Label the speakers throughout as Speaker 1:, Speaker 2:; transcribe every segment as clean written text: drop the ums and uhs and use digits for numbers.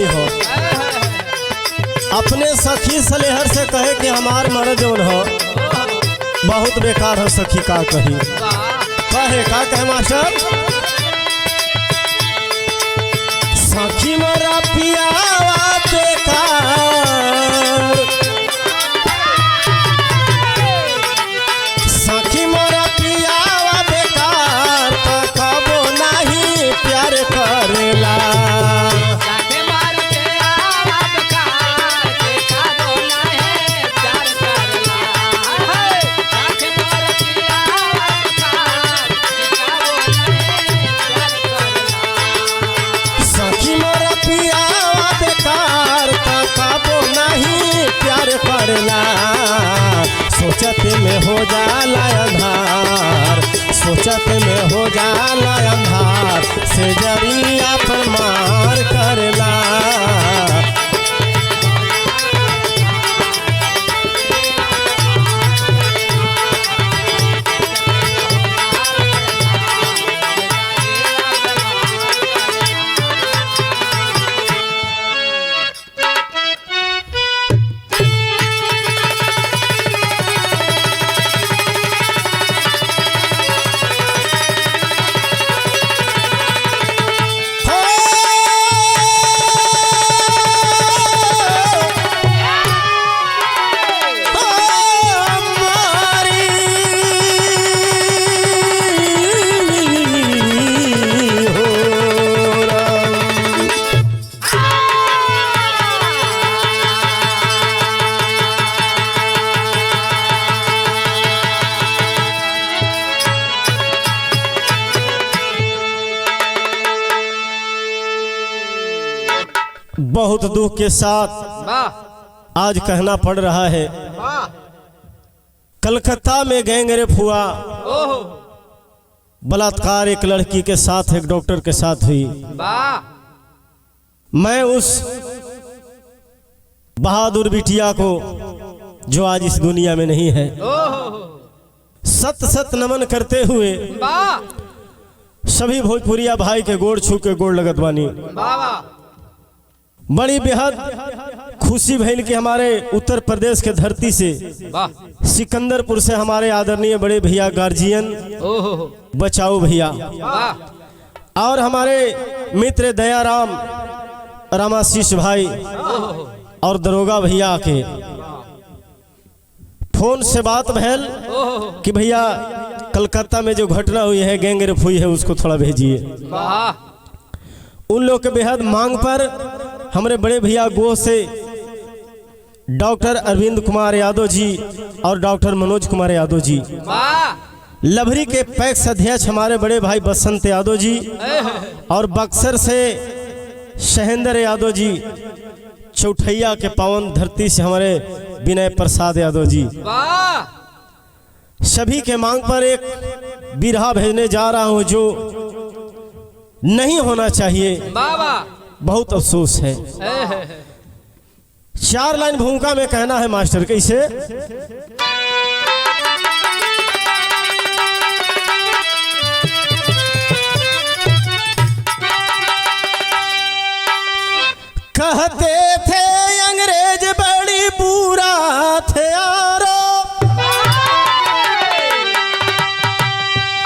Speaker 1: हो। अपने सखी सलेहर से कहे कि हमार मर्द जौन हो बहुत बेकार हो। सखी का कही का कहे मास्टर, सखी मोरा पियावा बेकार, सखी मोरा पियावा बेकार, तो कबो नहीं प्यार करेला। सोचत में हो जाला अंधार, सोचत में हो जाला अंधार, से जरिया पर मार करला। बहुत दुख के साथ आज कहना पड़ रहा है, कलकत्ता में गैंग रेप हुआ। बलात्कार एक लड़की के साथ एक डॉक्टर के साथ हुई। मैं उस बहादुर बिटिया को जो आज इस दुनिया में नहीं है सत सत नमन करते हुए सभी भोजपुरिया भाई के गोड़ छू के गोड़ लगत बानी। बड़ी बेहद खुशी भइल कि हमारे उत्तर प्रदेश के धरती से सिकंदरपुर से हमारे आदरणीय बड़े भैया गार्जियन बचाओ भैया और हमारे मित्र दयाराम रामाशीष भाई और दरोगा भैया के फोन से बात भैल कि भैया कलकत्ता में जो घटना हुई है गैंग रेप हुई है उसको थोड़ा भेजिए। उन लोग के बेहद मांग पर हमारे बड़े भैया गो से डॉक्टर अरविंद कुमार यादव जी और डॉक्टर मनोज कुमार यादव जी, लभरी के पैक्स अध्यक्ष हमारे बड़े भाई बसंत यादव जी और बक्सर से शहेंद्र यादव जी, चौठैया के पावन धरती से हमारे विनय प्रसाद यादव जी, सभी के मांग पर एक बिरहा भेजने जा रहा हूं जो नहीं होना चाहिए। बहुत अफसोस है। 4 लाइन भूमिका में कहना है मास्टर कैसे, कहते थे अंग्रेज बड़ी बुरा थे यारो,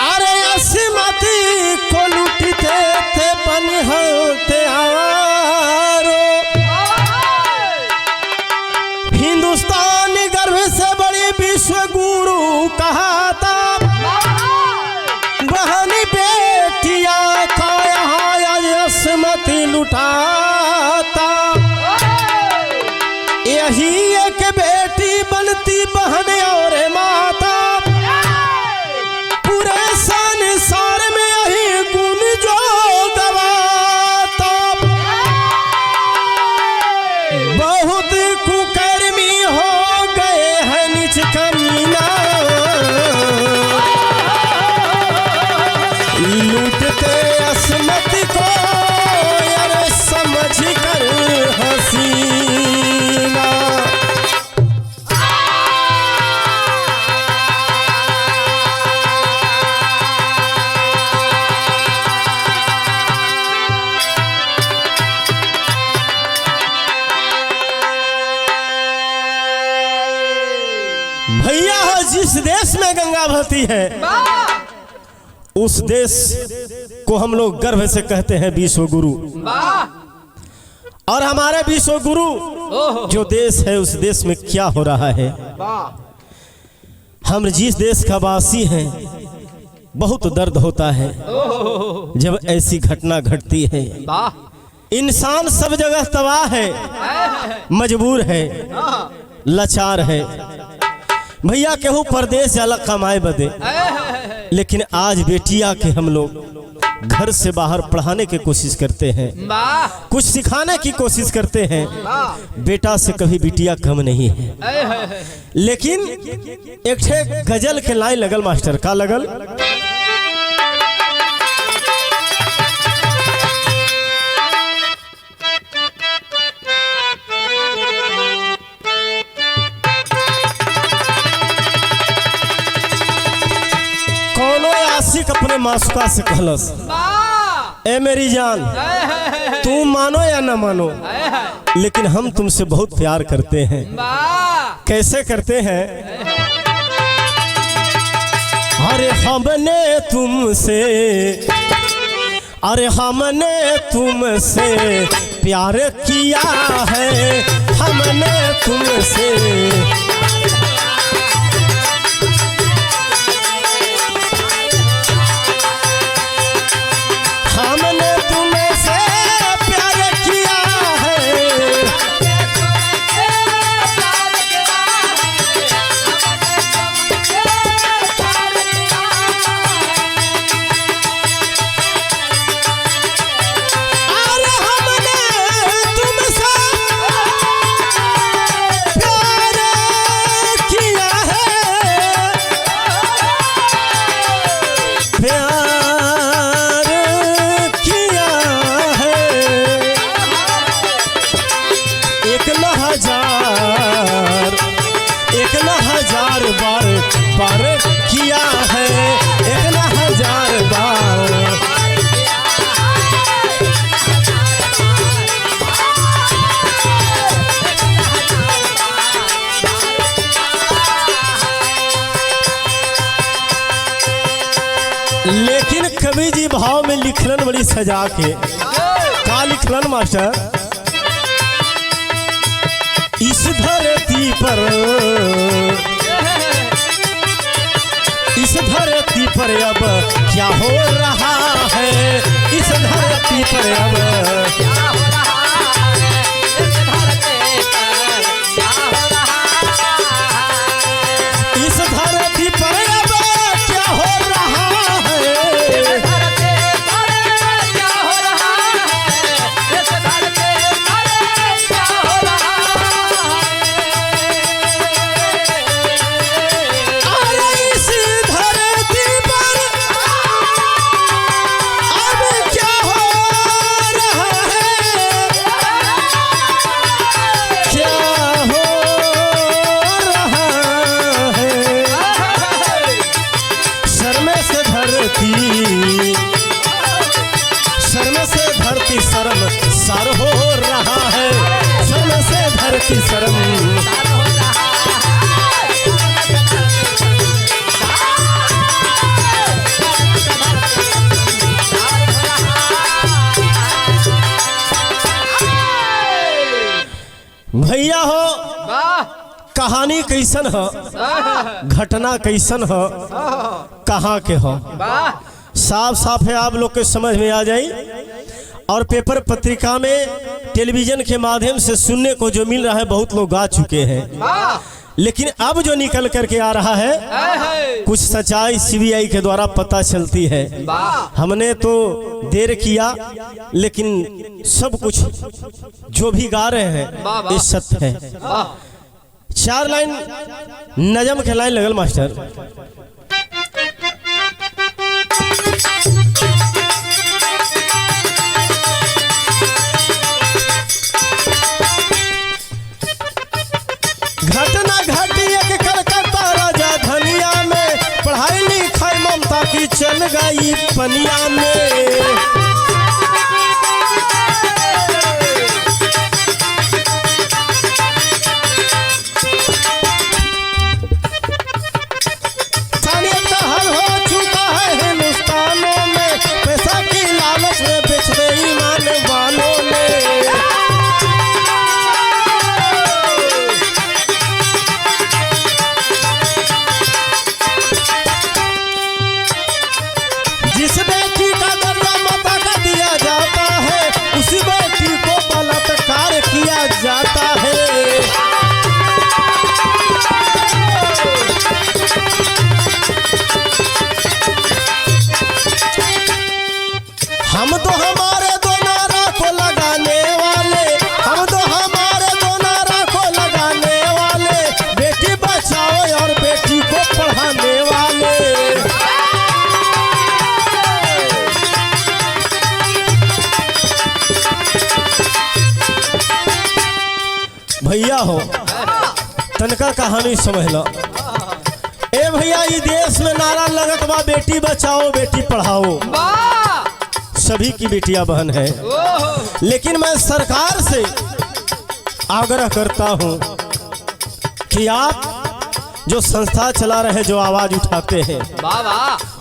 Speaker 1: अरे असमति को लूटते थे बनते यारो, हिंदुस्तान गर्भ से बड़ी विश्व गुरु कहता, बहनी बेटिया का यहाँ असमति लुटाता, यही एक बेटी बनती बहन और माता, पूरे संसार में यही गुण जो गवाता, बहुत कुकर्मी हो गए हैं नीच कमीना, लूटते असमत को यार सम देश में गंगा बहती है उस देश को हम लोग गर्व से कहते हैं विश्व गुरु। और हमारे विश्व गुरु जो देश है उस देश में क्या हो रहा है, हम जिस देश का वासी हैं बहुत दर्द होता है जब ऐसी घटना घटती है। इंसान सब जगह तबाह है, मजबूर है, लाचार है। भैया केहू परदेश जाला कमाए बदे, लेकिन आज बेटिया के हम लोग घर से बाहर पढ़ाने की कोशिश करते हैं, कुछ सिखाने की कोशिश करते हैं। बेटा से कभी बिटिया कम नहीं है। लेकिन एक ठे गजल के लाइन लगल मास्टर, का लगल? आशिक अपने मासूका से कहलस, ए मेरी जान तू मानो या न मानो लेकिन हम तुमसे बहुत प्यार करते हैं। कैसे करते हैं? अरे हमने तुमसे प्यार किया है, हमने तुमसे बार किया है, 1000 बार। लेकिन कवि जी भाव में लिखलन बड़ी सजा के, का लिखलन मास्टर? इस धरती पर अब क्या हो रहा है, इस धरती पर अब क्या हो रहा है, इस धरती पर क्या हो रहा है, इस धरती पर अब क्या हो रहा है, इस धरती पर क्या हो रहा है, इस धरती पर क्या हो रहा है। अरे इस शर्म सार हो रहा है, शर्म से धरती शर्म सार हो रहा है। भैया हो कहानी कैसन हो, घटना कैसन हो, कहाँ के हो, साफ साफ है आप लोग के समझ में आ जाए। और पेपर पत्रिका में टेलीविजन के माध्यम से सुनने को जो मिल रहा है बहुत लोग गा चुके हैं, लेकिन अब जो निकल करके आ रहा है कुछ सच्चाई सीबीआई के द्वारा पता चलती है। हमने तो देर किया लेकिन सब कुछ जो भी गा रहे हैं ये सत्य है। 4 लाइन नजम के लाइन लगल मास्टर। घटना घटी एक कलकत्ता राजा धनिया में, पढ़ाई लिखाई ममता की चल गई पनिया में। पढ़ाने वाले। भैया हो तनका कहानी समझ लो। ए भैया ये देश में नारा लगत बा बेटी बचाओ बेटी पढ़ाओ, सभी की बेटियां बहन है, लेकिन मैं सरकार से आग्रह करता हूं कि आप जो संस्था चला रहे, जो आवाज उठाते हैं,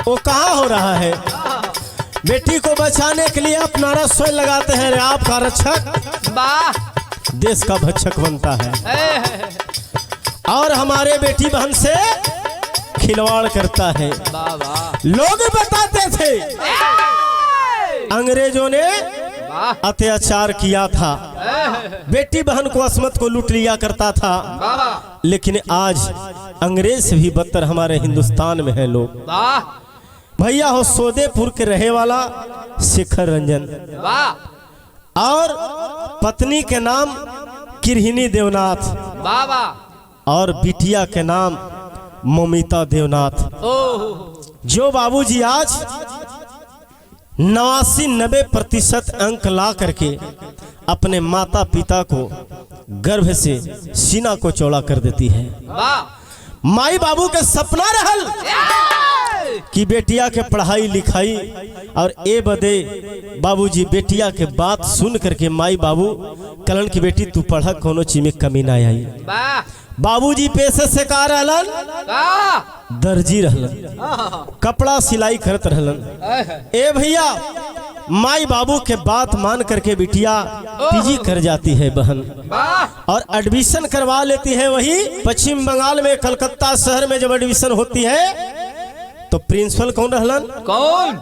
Speaker 1: वो कहाँ हो रहा है? बेटी को बचाने के लिए आप नारा स्वयं लगाते हैं, आपका रक्षक देश का भक्षक बनता है और हमारे बेटी बहन से खिलवाड़ करता है। लोग बताते थे अंग्रेजों ने अत्याचार किया था, बेटी बहन को अस्मत को लूट लिया करता था, लेकिन आज अंग्रेज से भी बदतर हमारे हिंदुस्तान में है लोग। भैया हो सोदेपुर के रहे वाला शेखर रंजन और पत्नी के नाम किरहिनी देवनाथ और बिटिया के नाम ममिता देवनाथ। जो बाबूजी आज 89-90% अंक ला करके अपने माता पिता को गर्भ से सीना को चौड़ा कर देती है। माई बाबू के सपना रहल कि बेटिया के पढ़ाई लिखाई और ए बदे बाबूजी बेटिया के बात सुन करके माई बाबू कलन की बेटी तू पढ़ा, कोनो चीज में कमी ना आई। बाबूजी पेशे से का रहलन? दर्जी रहलन, कपड़ा सिलाई करत रहलन। ए भैया माई बाबू के बात मान करके बिटिया पीजी कर जाती है बहन और एडमिशन करवा लेती है। वही पश्चिम बंगाल में कलकत्ता शहर में जब एडमिशन होती है तो प्रिंसिपल कौन रहलन? कौन?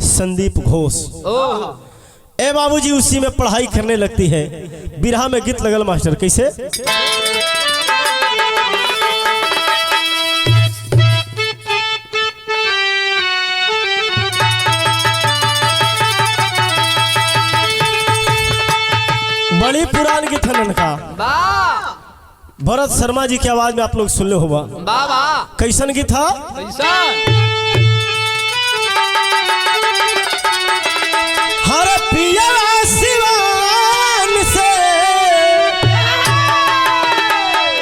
Speaker 1: संदीप घोष। ए बाबूजी उसी में पढ़ाई करने लगती है। बिरहा में गीत लगल मास्टर कैसे? बड़ी पुरान गीत है ननका, भरत शर्मा जी की आवाज में आप लोग सुन ले होगा। कैसन गीत था? हर पिया सिवान से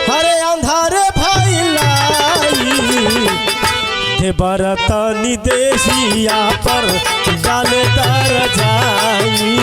Speaker 1: हरे अंधारे भाई लाई दे बरतानी देशिया पर डाले दर जाई।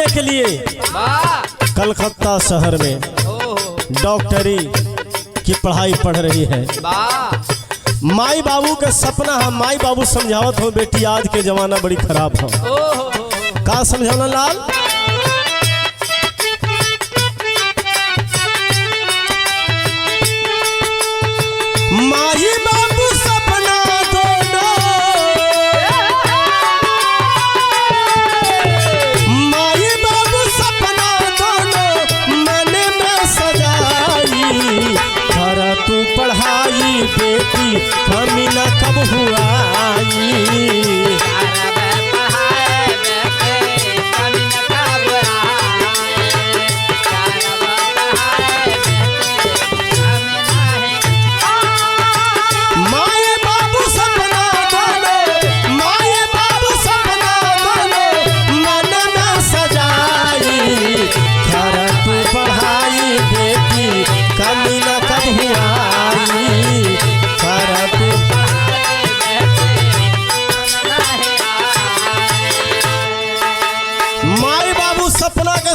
Speaker 1: के लिए कलकत्ता शहर में डॉक्टरी की पढ़ाई पढ़ रही है। माई बाबू का सपना है, माई बाबू समझावत हो बेटी आज के जमाना बड़ी खराब हो। का समझाना लाल? माई बाबू सपना दोनों, माई बाबू सपना दोनों मन में सजाई। कर तू पढ़ाई बेटी कमी न कब हुआई।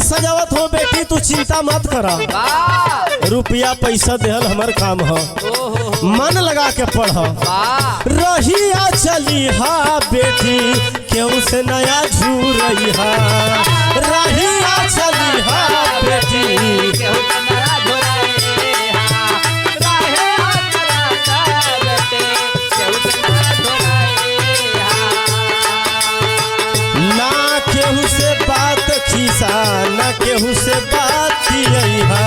Speaker 1: सजावत हो बेटी तू चिंता मत करा, रुपया पैसा देहल हमार काम हो, मन लगा के पढ़। रहिया चली हा बेटी केहू से नया झूरैहा रहिया चलिहा बेटी ना केहू से बात खीसा ना केहू से बात कियहा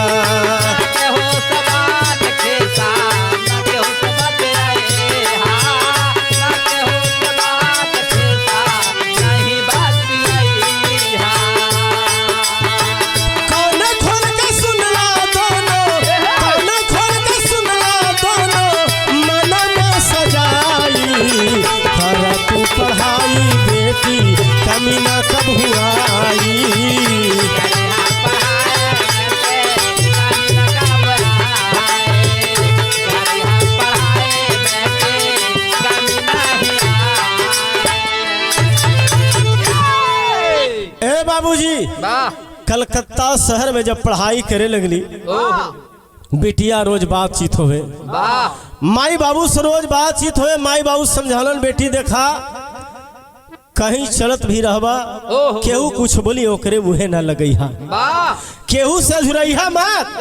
Speaker 1: पढ़ाई बेटी कमी ना कब हुआई ए बाबूजी कलकत्ता शहर में जब पढ़ाई करे लगली बेटिया रोज बातचीत होवे माई बाबू से रोज बातचीत होवे माई बाबू समझालन बेटी देखा कहीं चलत भी रहबा केहू कुछ बोली ओकरे मुहे ना लगैहा केहू से झुरैहा मत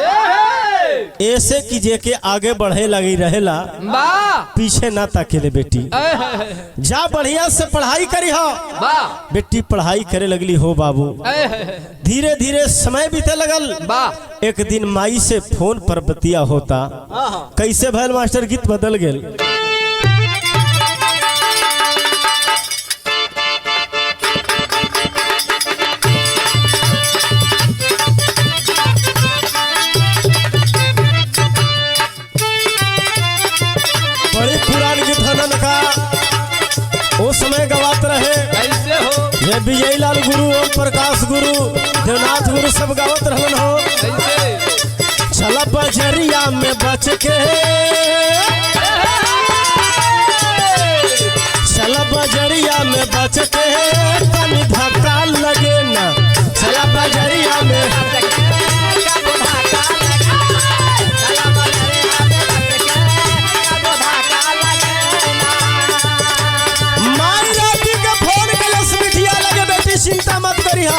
Speaker 1: ऐसे कि जे के आगे बढ़े लगी रहेला पीछे ना ताकेले बेटी जा बढ़िया से पढ़ाई करी हो बेटी पढ़ाई करे लगली हो बाबू धीरे धीरे समय बीते लगल एक दिन माई से फोन पर बतिया होता कैसे भैल मास्टर गीत बदल गेल बड़ी पुरानी गीत हनन का वो समय गवात रहे ये विजय लाल गुरु ओम प्रकाश गुरु देवनाथ गुरु सब गावत रहन हो चला बजरिया में बच के चला बजरिया में बच के तनी धक्का लगे ना चला बजरिया में चिंता मत करिहा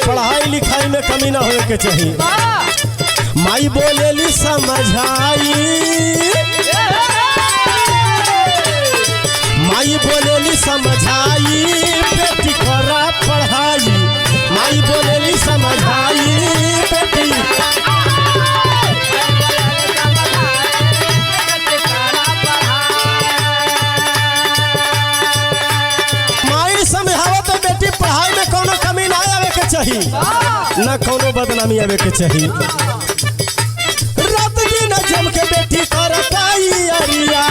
Speaker 1: पढ़ाई लिखाई में कमी ना होए के चाहिए माई बोलेली समझाई माई बोलेली समझाई बेटी करा पढ़ाई माई बोलेली समझाई बेटी न कोनो बदनामी आवे के चाहिए रात दिन जम के बेटी कर पाई अरिया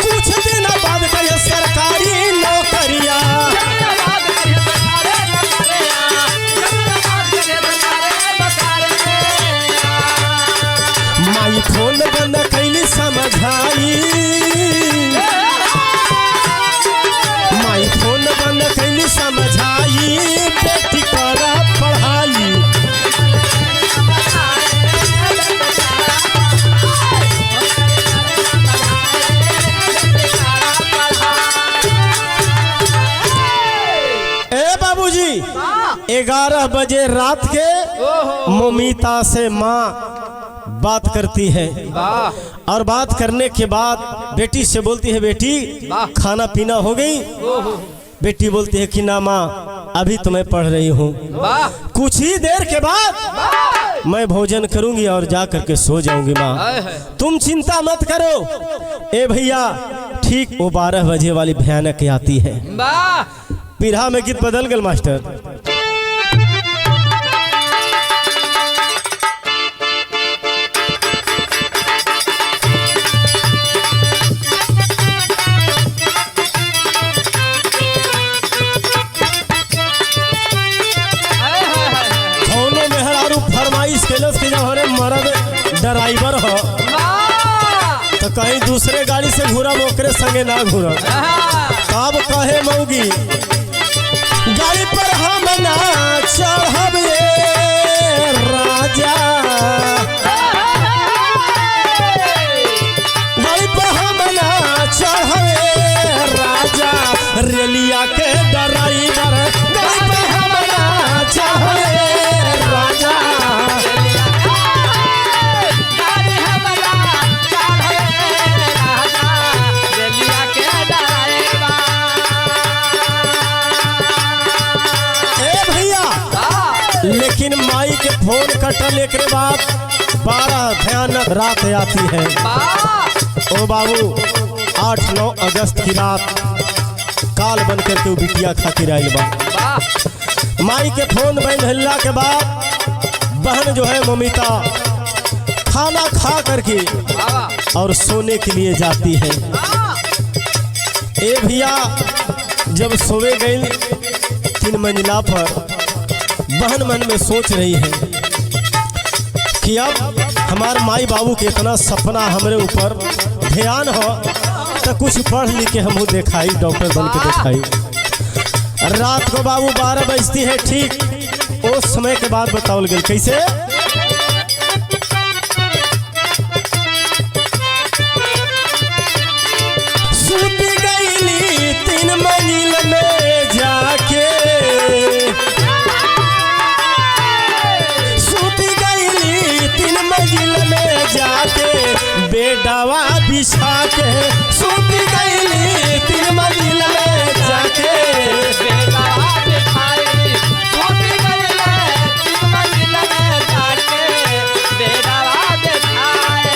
Speaker 1: कुछ दिन बाद कहिए सरकारी नौकरिया माई फोन बंद कैली समझाई माई फोन बंद कैली समझाई बेटी करा पढ़ाई ए बाबूजी 11 बजे रात के ममिता से माँ बात करती है और बात करने के बाद बेटी से बोलती है बेटी खाना पीना हो गई बेटी बोलती है कि ना माँ अभी तो मैं पढ़ रही हूँ कुछ ही देर के बाद मैं भोजन करूंगी और जा करके सो जाऊंगी माँ तुम चिंता मत करो ए भैया ठीक वो 12 बजे वाली भयानक आती है बिरहा में गीत बदल गल मास्टर ड्राइवर हो तो कहीं दूसरे गाड़ी से घूरा ओकरे संगे ना घूरा तब कहे मौगी गाड़ी पर हम ना चढ़ब राजा गड़ी पे हमला चढ़े राजा रेलिया के ड्राइवर गड़ी पे हमला चढ़े राजा लेकिन माई के फोन कटल एक बाद 12 भयानक रात आती है। ओ बाबू 8-9 अगस्त की रात काल बन करके वो बिटिया खातिर आयल बा। माई के फोन बंद हल्ला के बाद बहन जो है ममिता खाना खा करके और सोने के लिए जाती है। ए भैया जब सोवे गई 3 मंजिला पर बहन मन में सोच रही है कि अब हमारे माई बाबू के इतना सपना हमारे ऊपर ध्यान हो तो कुछ पढ़ लिख के हम दिखाई डॉक्टर बन के दिखाई। रात को बाबू 12 बजती है ठीक उस समय के बाद बतावल गई कैसे सूती गईली 3 मंजिल में जाके जाके बेडावा बिछा के सूत गईली 3 मंजिल में जाके बेडावा बिछाई सूत गईली 3 मंजिल में जाके बेडावा बिछाए।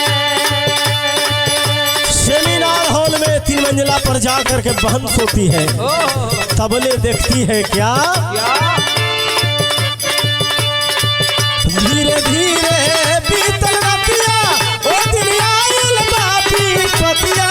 Speaker 1: सेमिनार हॉल में 3 मंजिला पर जा करके बहन सोती है तबले देखती है क्या धीरे धीरे बीतल रतिया ओ दिन आयल बापी पतिया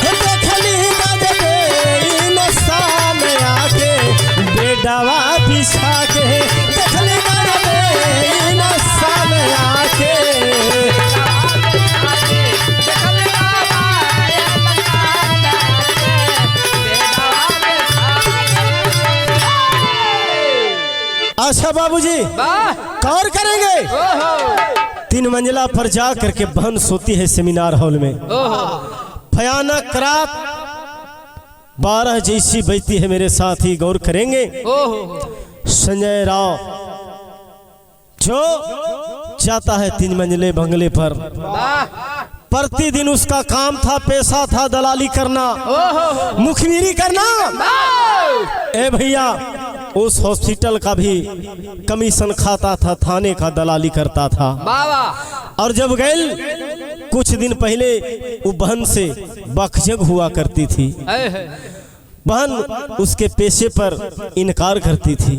Speaker 1: देखली बजबे इंसान आके बेडावा बिछा के देखली अच्छा बाबूजी कौर करेंगे 3 मंजिला पर जा करके बहन सोती है सेमिनार हॉल में। भयानक रात 12 जैसी बजती है मेरे साथी गौर करेंगे। संजय राव जो जाता है 3 मंजिले बंगले पर प्रतिदिन उसका काम था पेशा था दलाली करना मुखबिरी करना। ए भैया उस हॉस्पिटल का भी कमीशन खाता था थाने का दलाली करता था। और जब गए कुछ दिन पहले वो बहन से बकझक हुआ करती थी बहन उसके पेशे पर इनकार करती थी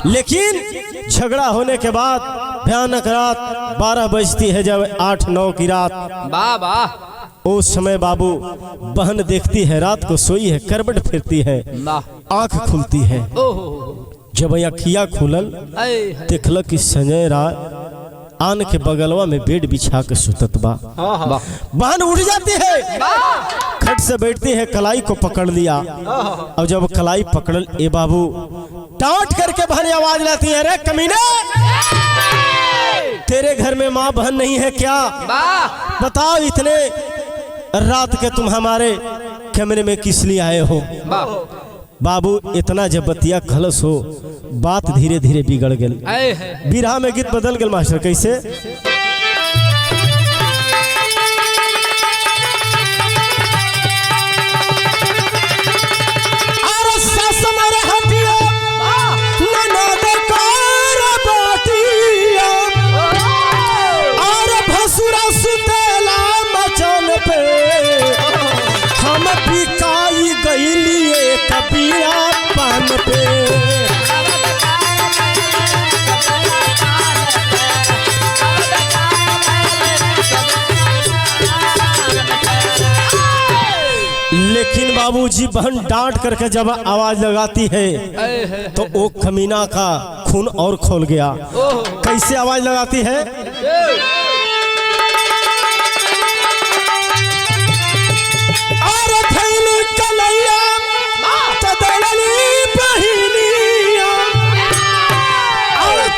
Speaker 1: लेकिन झगड़ा होने के बाद भयानक रात 12 बजती है जब 8-9 की रात उस समय बाबू बहन देखती है रात को सोई है करवट फिरती है आंख खुलती है जब अखिया खुलल देखल कि संजय राय आन के बगलवा में बेड बिछा के सुतत बा। बहन उठ जाती है खट से बैठती है कलाई को पकड़ लिया और जब कलाई पकड़ ए बाबू डांट करके बहन आवाज लाती है अरे कमीने तेरे घर में माँ बहन नहीं है क्या बताओ इतने रात के तुम हमारे कमरे में किस लिए आए हो। बाबू इतना जब बतिया खलस हो बात धीरे धीरे बिगड़ गई। बिरहा में गीत बदल गए मास्टर कैसे लेकिन बाबूजी बहन डांट करके जब आवाज लगाती है तो वो कमीना का खून और खोल गया। कैसे आवाज लगाती है?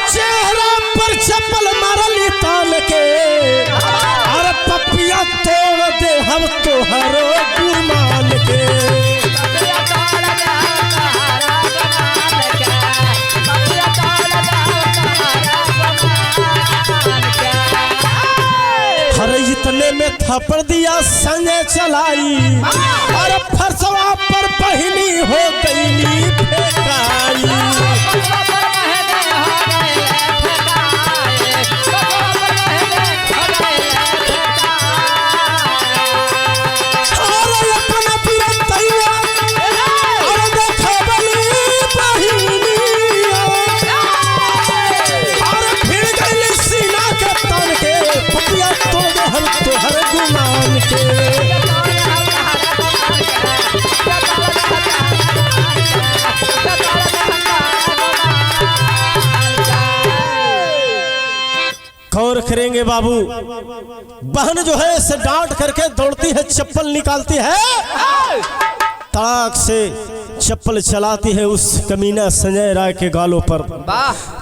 Speaker 1: चेहरा पर चप्पल मारली ताल के, अरे पपिया तोड़ दे हम तोहरो गुमान के। अरे इतने में थप्पड़ दिया संजय चलाई, अरे फरसवा पर पहली हो गई फेंकाई। गौर करेंगे बाबू, बहन जो है इसे डांट करके दौड़ती है, चप्पल निकालती है, ताक से चप्पल चलाती है उस कमीना संजय राय के गालों पर,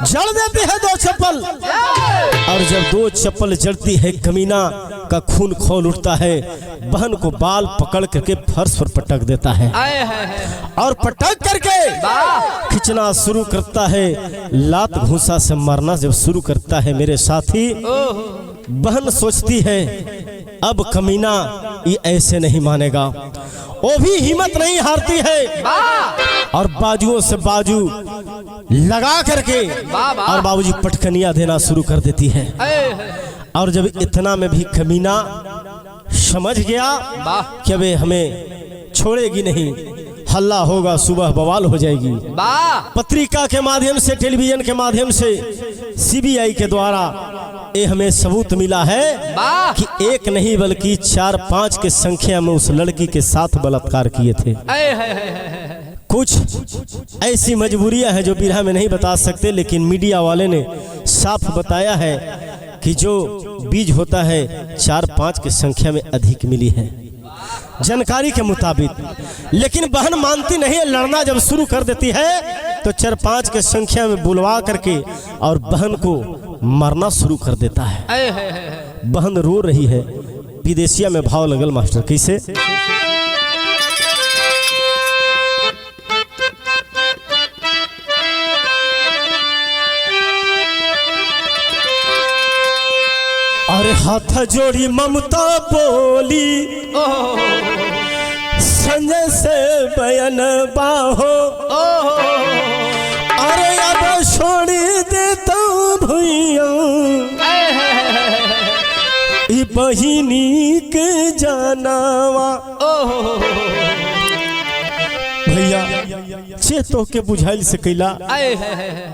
Speaker 1: जड़ देती है 2 चप्पल। और जब 2 चप्पल जड़ती है, कमीना का खून खोल उठता है, बहन को बाल पकड़ करके फर्श पर पटक देता है और पटक करके खींचना शुरू करता है। लात घूंसा से मारना जब शुरू करता है मेरे साथी, बहन सोचती है अब कमीना ये ऐसे नहीं मानेगा, वो भी हिम्मत नहीं हारती है और बाजुओं से बाजू लगा करके और बाबूजी पटकनिया देना शुरू कर देती है। और जब इतना में भी कमीना समझ गया कि अब हमें छोड़ेगी नहीं, हल्ला होगा, सुबह बवाल हो जाएगी। पत्रिका के माध्यम से, टेलीविजन के माध्यम से, सीबीआई के द्वारा ये हमें सबूत मिला है कि एक नहीं बल्कि 4-5 के संख्या में उस लड़की के साथ बलात्कार किए थे। कुछ ऐसी मजबूरियां हैं जो बिरहा में नहीं बता सकते, लेकिन मीडिया वाले ने साफ बताया है कि जो बीज होता है 4-5 की संख्या में अधिक मिली है जानकारी के मुताबिक। लेकिन बहन मानती नहीं है, लड़ना जब शुरू कर देती है तो 4-5 के संख्या में बुलवा करके और बहन को मारना शुरू कर देता है। बहन रो रही है, विदेशिया में भाव लगल मास्टर कैसे? अरे हाथ जोड़ी ममता बोली, संजय से बयान बाहो, अरे अब छोड़ देता भैया बहिनी के जानवा। भैया चेतो के बुझाइल से कैला,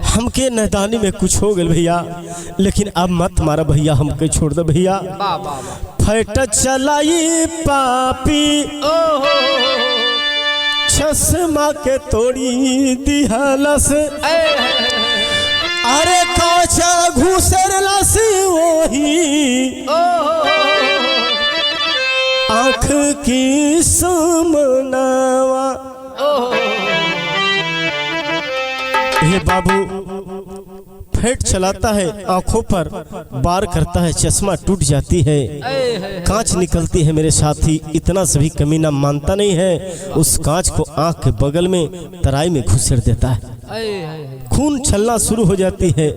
Speaker 1: हमके नैदानी में कुछ हो गल भैया, लेकिन अब मत मारा भैया, हमके छोड़ दे भैया। फट चलाई पापी, चश्मा के तोड़ी दिहलस, अरे काचा घुसरलस वही आँख की सामनावा। ये बाबू फेंट चलाता है, आंखों पर बार करता है, चश्मा टूट जाती है, कांच निकलती है मेरे साथी। इतना सभी कमीना मानता नहीं है, उस कांच को आंख के बगल में तराई में घुसेड़ देता है, खून छलना शुरू हो जाती है।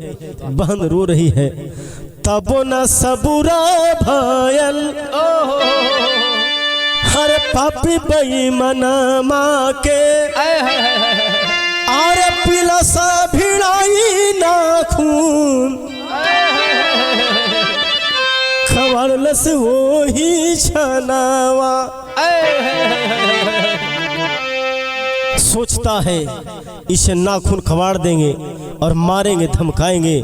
Speaker 1: बहन रो रही है, तबो न सबूरा भयल, हर पापी बेईमाना माँ के, अरे पिलसा भिड़ाई ना खून, खबरलस वो ही छनावा। सोचता है इसे नाखून खवाड़ देंगे और मारेंगे धमकाएंगे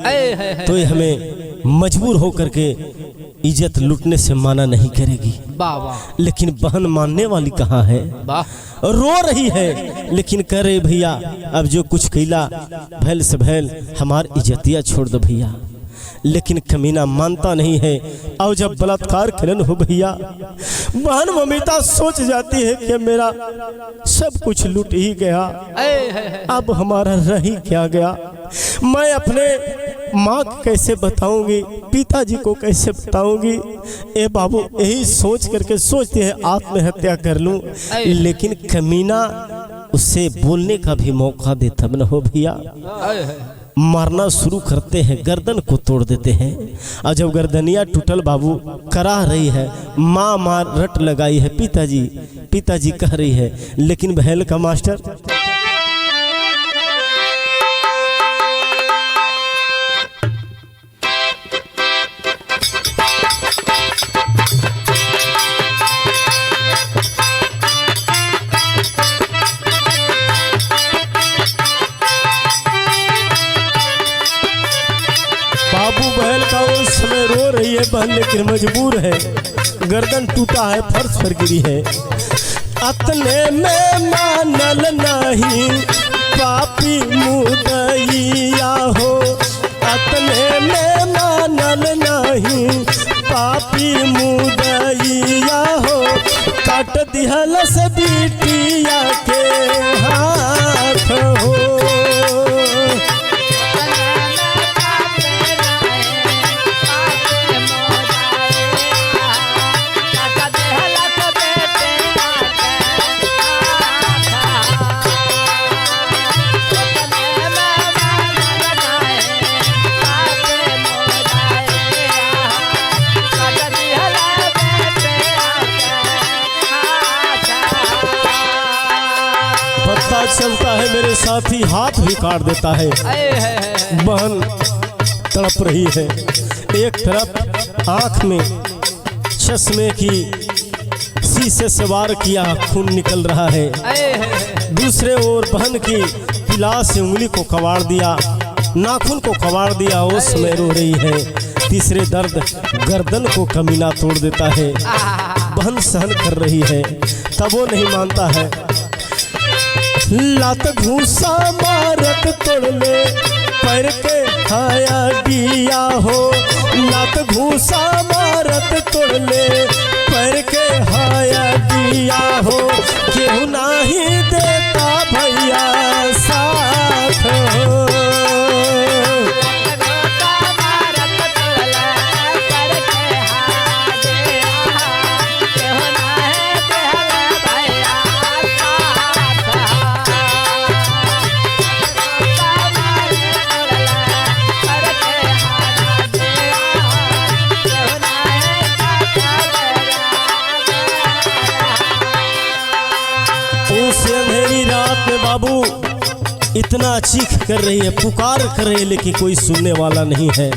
Speaker 1: तो ये हमें मजबूर होकर के इज्जत लूटने से माना नहीं करेगी। लेकिन बहन मानने वाली कहाँ है? रो रही है लेकिन कह रहे भैया अब जो कुछ कैला भैल से भैल हमार इज्जतिया छोड़ दो भैया। लेकिन कमीना मानता नहीं है। और जब बलात्कार करन हो भैया, बहन ममिता सोच जाती है कि मेरा सब कुछ लूट ही गया, अब हमारा रह ही क्या गया। मैं अपने माँ को कैसे बताऊंगी, पिताजी को कैसे बताऊंगी। ए बाबू यही सोच करके सोचते हैं आत्महत्या कर लूं। लेकिन कमीना उससे बोलने का भी मौका देता न हो भैया। मारना शुरू करते हैं, गर्दन को तोड़ देते हैं। और जब गर्दनिया टूटल बाबू करा रही है, माँ मार रट लगाई है, पिताजी कह रही है। लेकिन बहल का मास्टर बहल का उस समय रो रही है बहन, लेकिन मजबूर है। गर्दन टूटा है, फर्श पर गिरी है। अतने में मानल नहीं पापी मुदैया हो, अतने में मानल नहीं पापी मुदैया हो। काट दिहल से बिटिया के हाथ हो। चलता है मेरे साथी हाथ भी काट देता है। बहन तड़प रही है। एक तरफ आंख में चश्मे की शीशे से वार किया खून निकल रहा है, दूसरे ओर बहन की पिलास से उंगली को कबाड़ दिया, नाखून को कबाड़ दिया, उस समय रो रही है। तीसरे दर्द गर्दन को कमीना तोड़ देता है। बहन सहन कर रही है, तब वो नहीं मानता है। लात घूसा मारत तोड़ ले पैर के खाया दिया हो। लात घूसा मारत तोड़ ले पैर के खाया दिया हो। क्यों नहीं देता भैया साथ हो। अंधेरी रात में बाबू इतना चीख कर रही है, पुकार कर रही है, लेकिन कोई सुनने वाला नहीं है।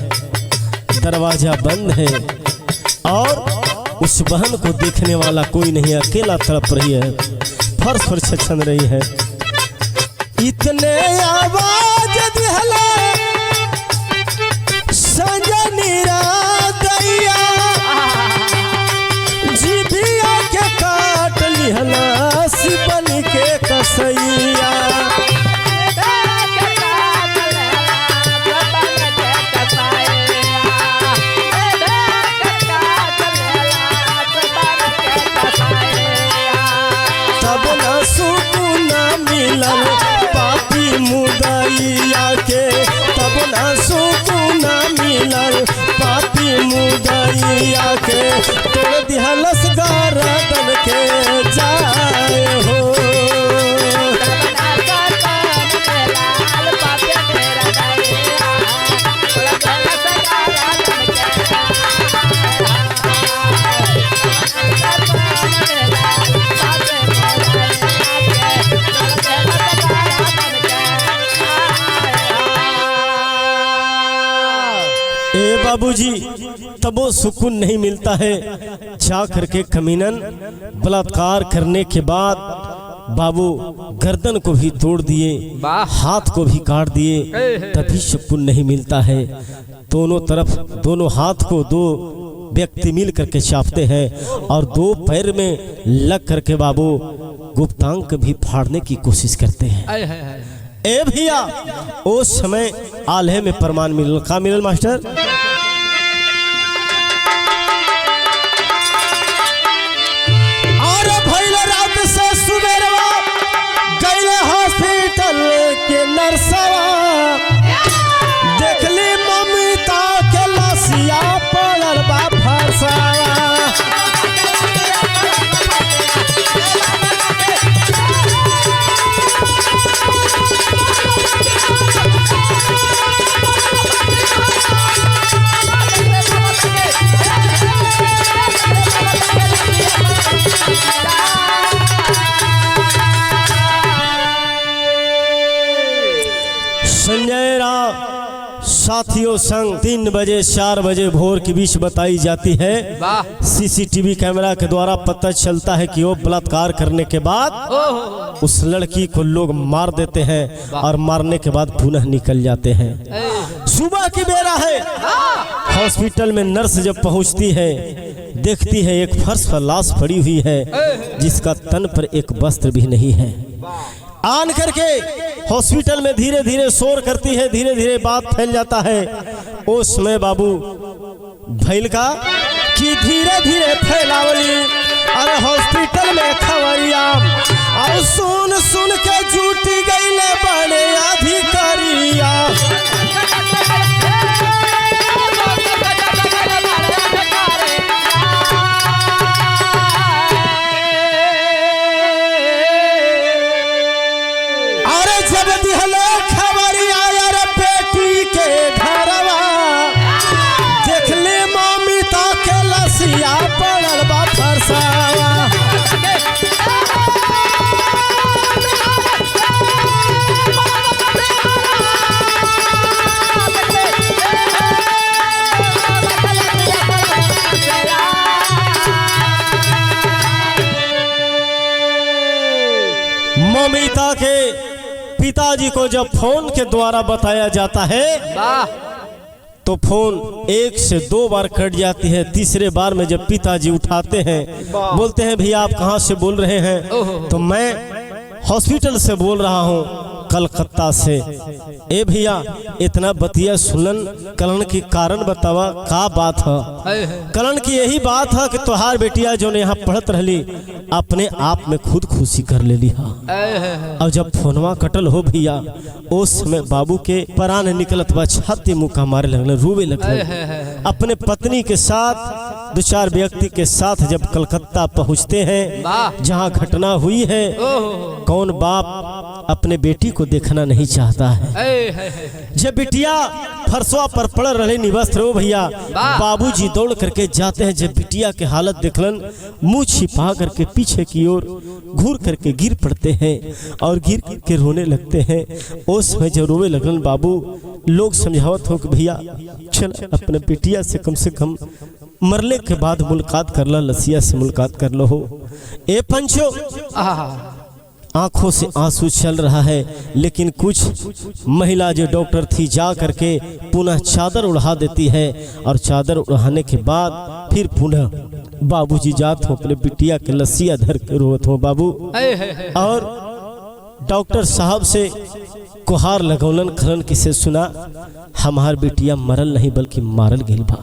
Speaker 1: दरवाजा बंद है और उस बहन को देखने वाला कोई नहीं है। अकेला तड़प रही है, फर्श पर छछन रही है। इतने आवाज दिहला संजनी दैया, जीभिया के काट लिहला बन के कसैया। तब न सुकून मिलल पापी मुदैया के, तब न सुकून मिलल पापी मुदैया के। तोड़ दिहलस गर्दन के जाए हो। बाबूजी तब वो सुकून नहीं मिलता है। जा करके कमीनन बलात्कार करने के बाद बाबू गर्दन को भी तोड़ दिए, हाथ को भी काट दिए, तभी सुकून नहीं मिलता है। दोनों तरफ दोनों हाथ को दो व्यक्ति मिल करके चापते हैं और दो पैर में लग करके बाबू गुप्तांग भी फाड़ने की कोशिश करते हैं। ए भैया उस समय आल्हे में प्रमाण मिलल का मिलल मास्टर? और भइल रात से सुबेरवा गइले हॉस्पिटल के नर्सवा, देखली ममिता के लसिया पड़ल बा फरसावा। संजय राव साथियों संग 3 बजे 4 बजे भोर के बीच बताई जाती है। सीसीटीवी कैमरा के द्वारा पता चलता है कि वो बलात्कार करने के बाद उस लड़की को लोग मार देते हैं और मारने के बाद पुनः निकल जाते हैं। सुबह की बेरा है, हॉस्पिटल में नर्स जब पहुंचती है देखती है एक फर्श पर लाश पड़ी हुई है जिसका तन पर एक वस्त्र भी नहीं है। आन करके हॉस्पिटल में धीरे धीरे शोर करती है, धीरे धीरे बात फैल जाता है। उस समय बाबू भैल का कि धीरे धीरे फैलावली अरे हॉस्पिटल में खबरिया और सुन सुन के जुटी गई बड़े अधिकारिया। जब दिहले खबरिया यार बेटी के घरवा, देखले ममिता के लसिया पड़ल बा फरसावा। ममिता के पिताजी को जब फोन के द्वारा बताया जाता है तो फोन 1 से 2 बार कट जाती है। तीसरे बार में जब पिताजी उठाते हैं बोलते हैं भैया आप कहाँ से बोल रहे हैं? तो मैं हॉस्पिटल से बोल रहा हूँ कलकत्ता से। ए भैया इतना बतिया सुनन कलन की कारण बतावा का बात है? कलन की यही बात है कि तोहार बेटिया जो ने यहाँ पढ़त रहली अपने आप में खुद खुशी कर ले लिया। और जब फोनवा कटल हो भैया उस समय बाबू के प्राण निकलत बा, छाती मुका मारे लगले, रोवे लगले। अपने पत्नी के साथ 2-4 व्यक्ति के साथ जब कलकत्ता पहुँचते हैं जहाँ घटना हुई है, कौन बाप अपने बेटी को देखना नहीं चाहता है। जब बिटिया फरसवा पर पड़ रहे निवस्त्र हो भैया बाबूजी दौड़ करके जाते हैं। जब बिटिया के हालत देखलन मुंह छिपा करके पीछे की ओर घूर करके गिर पड़ते हैं और गिर के रोने लगते हैं। उस समय जब रोवे लगलन बाबू लोग समझावत हो कि भैया चल अपने बिटिया से कम मरने के बाद मुलाकात कर ला, लसिया से मुलाकात कर लो हो। ए पंचो आंखों से आंसू चल रहा है, लेकिन कुछ महिला जो डॉक्टर थी जा करके पुनः चादर उड़ा देती है और चादर उड़ाने के बाद फिर पुनः बाबूजी जात हो अपने बिटिया के लसिया धर के रोत हो बाबू। और डॉक्टर साहब से कुहार लगौलन खरन किसे सुना हमार बिटिया मरल नहीं बल्कि मारल गइल बा।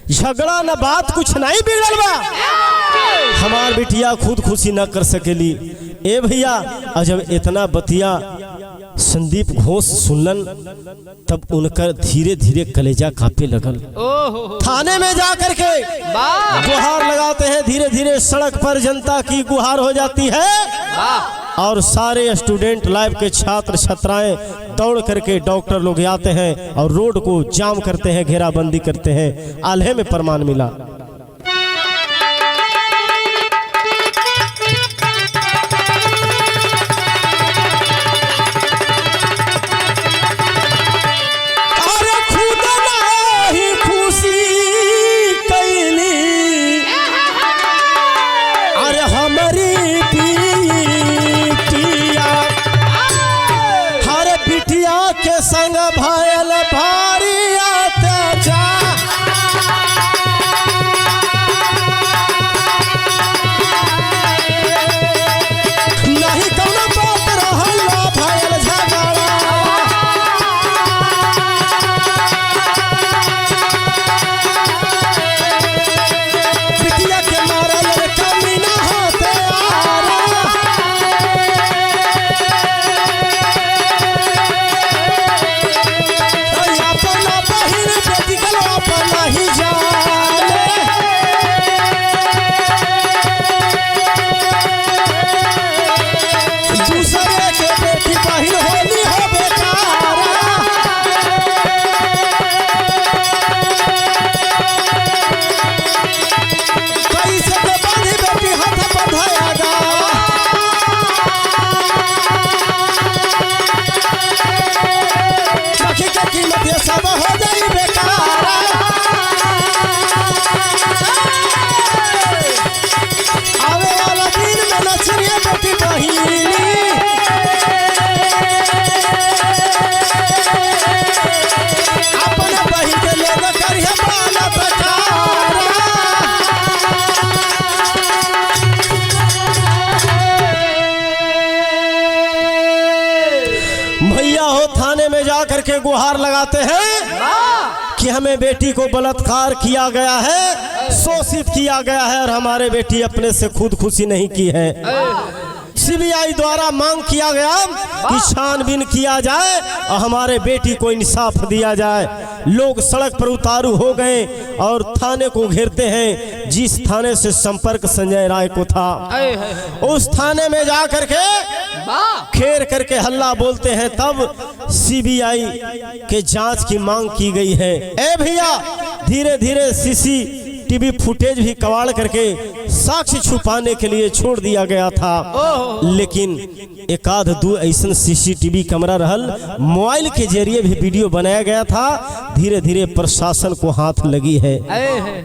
Speaker 1: झगड़ा न बात कुछ नहीं बिगड़ल बा, हमार बिटिया खुद खुशी न कर सकेली। ए भैया जब इतना बतिया संदीप घोष सुनलन तब उनका धीरे धीरे कलेजा कांपे लगल। थाने में जा करके गुहार लगाते हैं, धीरे धीरे सड़क पर जनता की गुहार हो जाती है और सारे स्टूडेंट लाइफ के छात्र छात्राएं दौड़ करके डॉक्टर लोग आते हैं और रोड को जाम करते हैं, घेराबंदी करते हैं। आल्हे में प्रमाण मिला। अरे हमारी बेटी बहिनी अपने बहिन के लोग करिए बाल बचारा। भैया हो थाने में जा करके गुहार लगाते हैं कि हमें बेटी को बलात्कार किया गया है, शोषित किया गया है और हमारे बेटी अपने से खुद खुशी नहीं की है। सीबीआई द्वारा मांग किया गया कि छानबीन किया जाए और हमारे बेटी को इंसाफ दिया जाए। लोग सड़क पर उतारू हो गए और थाने को घेरते हैं। जिस थाने से संपर्क संजय राय को था उस थाने में जा करके घेर करके हल्ला बोलते हैं। तब सीबीआई के जांच की मांग की गई है। ए भैया धीरे धीरे सीसीटीवी फुटेज भी कबाड़ करके साक्ष्य छुपाने के लिए छोड़ दिया गया था, लेकिन एक आध दो ऐसा सीसीटीवी कैमरा रहल, मोबाइल के जरिए भी वीडियो बनाया गया था। धीरे धीरे प्रशासन को हाथ लगी है।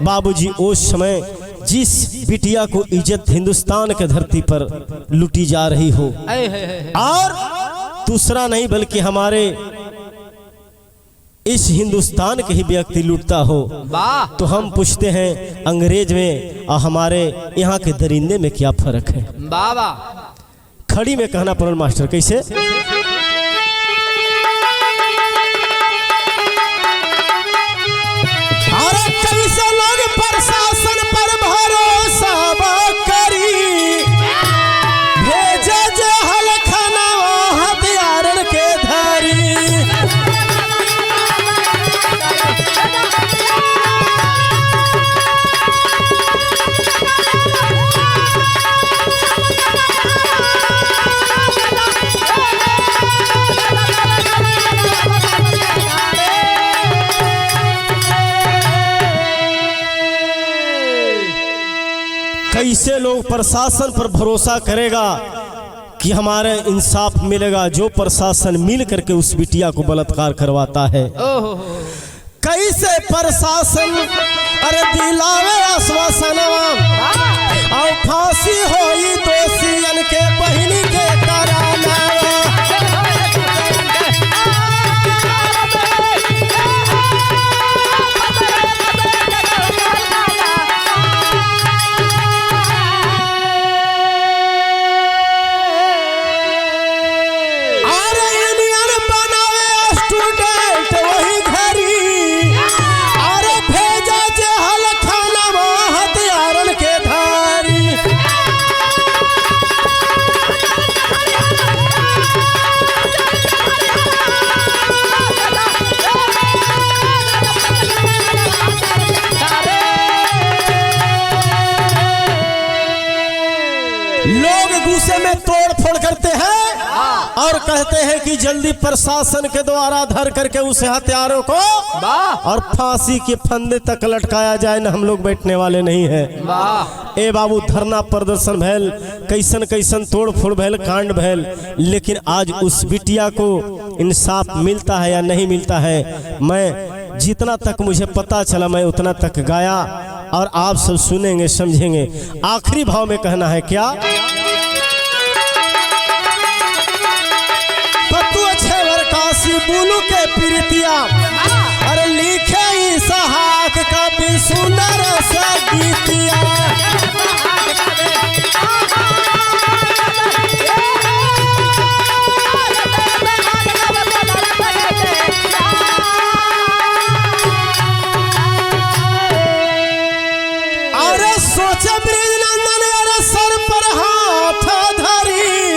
Speaker 1: बाबूजी उस समय जिस बिटिया को इज्जत हिंदुस्तान के धरती पर लूटी जा रही हो और दूसरा नहीं बल्कि हमारे इस हिंदुस्तान के ही व्यक्ति लूटता हो, तो हम पूछते हैं अंग्रेज में और हमारे यहाँ के दरिंदे में क्या फर्क है।
Speaker 2: बाबा
Speaker 1: खड़ी में कहना पड़ल मास्टर कैसे। अरे कैसे लोग प्रशासन पर भरोसा करी, भेजे जे हलखाना हथियारन के धारी। कैसे लोग प्रशासन पर भरोसा करेगा कि हमारे इंसाफ मिलेगा, जो प्रशासन मिल करके उस बिटिया को बलात्कार करवाता है। कैसे प्रशासन अरे दिलावे आश्वासनवा और फांसी होई दोषियन के बहिनी के कराना। लोग गुस्से में तोड़ फोड़ करते हैं और कहते हैं कि जल्दी प्रशासन के द्वारा धर करके उस हत्यारों को और फांसी के फंदे तक लटकाया जाए न, हम लोग बैठने वाले नहीं हैं। ए बाबू धरना प्रदर्शन भैल, कैसन कैसन तोड़ फोड़ भैल, कांड भैल, लेकिन आज उस बिटिया को इंसाफ मिलता है या नहीं मिलता है। मैं जितना तक मुझे पता चला मैं उतना तक गाया और आप सब सुनेंगे समझेंगे। आखिरी भाव में कहना है क्या, पत्तू अच्छे काशी बुलू के प्रीतिया अरे लिखे इसहाक का भी सुंदर सा गीतिया। सोचे ब्रिज नंदन अरे सर पर हाथ धरी